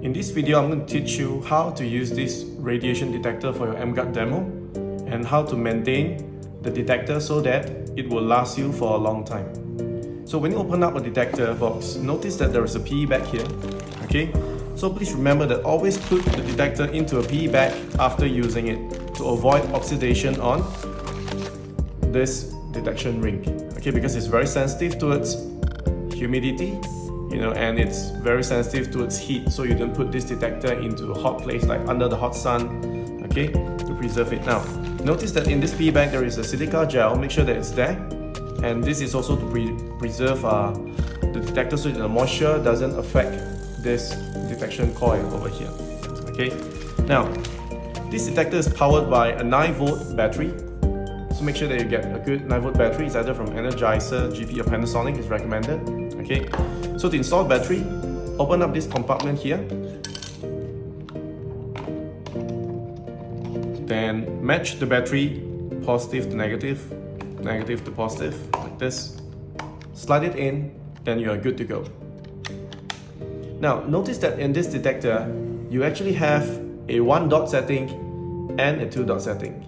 In this video, I'm going to teach you how to use this radiation detector for your MGUT demo and how to maintain the detector so that it will last you for a long time. So when you open up a detector box, notice that there is a PE bag here. Okay, so please remember that always put the detector into a PE bag after using it to avoid oxidation on this detection ring. Okay, because it's very sensitive towards humidity, and it's very sensitive towards heat, so you don't put this detector into a hot place like under the hot sun, okay, to preserve it. Now, notice that in this PE bag there is a silica gel. Make sure that it's there, and this is also to preserve the detector so that the moisture doesn't affect this detection coil over here. Okay, now this detector is powered by a 9-volt battery. So make sure that you get a good 9-volt battery. It's either from Energizer, GP or Panasonic is recommended. Okay, so to install battery, open up this compartment here. Then match the battery positive to negative, negative to positive, like this. Slide it in, then you are good to go. Now, notice that in this detector, you actually have a 1-dot setting and a 2-dot setting.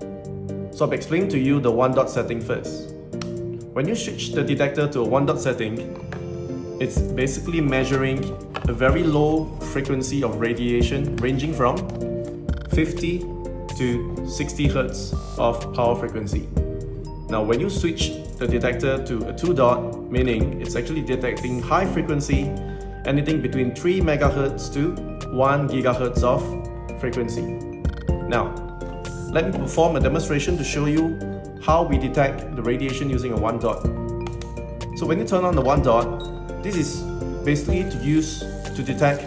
So I'll explain to you the 1-dot setting first. When you switch the detector to a 1-dot setting, it's basically measuring a very low frequency of radiation ranging from 50 to 60 Hz of power frequency. Now when you switch the detector to a 2-dot, meaning it's actually detecting high frequency, anything between 3 MHz to 1 GHz of frequency. Now, let me perform a demonstration to show you how we detect the radiation using a 1-dot. So when you turn on the 1-dot, this is basically to detect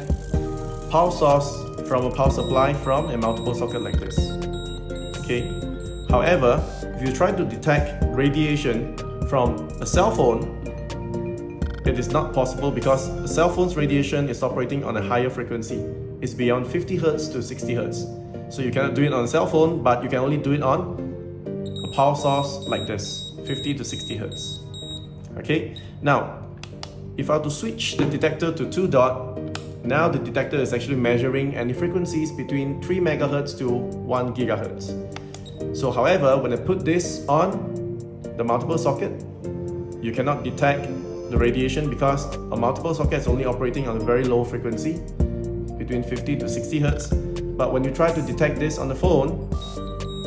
power source from a power supply from a multiple socket like this. Okay. However, if you try to detect radiation from a cell phone, it is not possible because a cell phone's radiation is operating on a higher frequency. It's beyond 50 Hz to 60 Hz. So you cannot do it on a cell phone, but you can only do it on a power source like this, 50 to 60 Hz. Okay, now if I were to switch the detector to 2-dot, now the detector is actually measuring any frequencies between 3 MHz to 1 GHz. So however, when I put this on the multiple socket, you cannot detect the radiation because a multiple socket is only operating on a very low frequency, between 50 to 60 Hz. But when you try to detect this on the phone,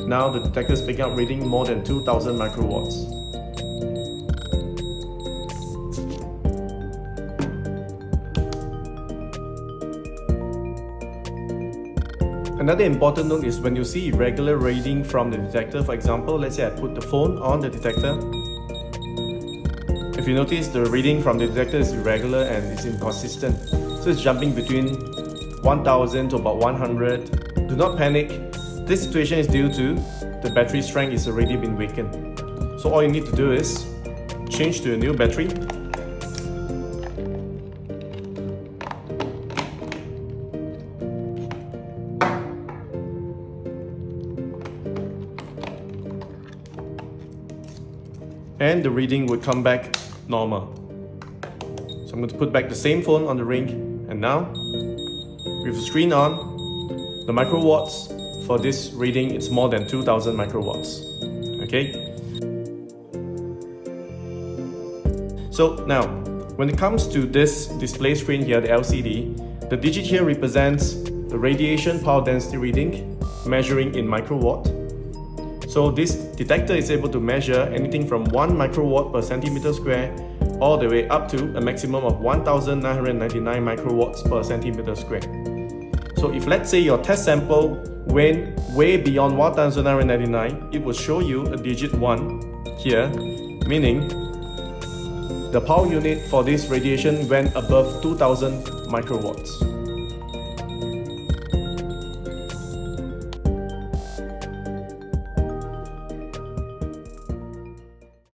now the detector is picking up reading more than 2000 microwatts. Another important note is when you see irregular reading from the detector, for example, let's say I put the phone on the detector. If you notice, the reading from the detector is irregular and it's inconsistent. So it's jumping between 1000 to about 100. Do not panic. This situation is due to the battery strength is already been weakened. So all you need to do is change to a new battery. And the reading would come back normal. So I'm going to put back the same phone on the ring, and now with the screen on, the microwatts for this reading it's more than 2000 microwatts. Okay. So now, when it comes to this display screen here, the LCD, the digit here represents the radiation power density reading, measuring in microwatt. So this detector is able to measure anything from 1 microwatt per centimeter square all the way up to a maximum of 1999 microwatts per centimeter square. So if let's say your test sample went way beyond 1999, it will show you a digit 1 here, meaning the power unit for this radiation went above 2000 microwatts.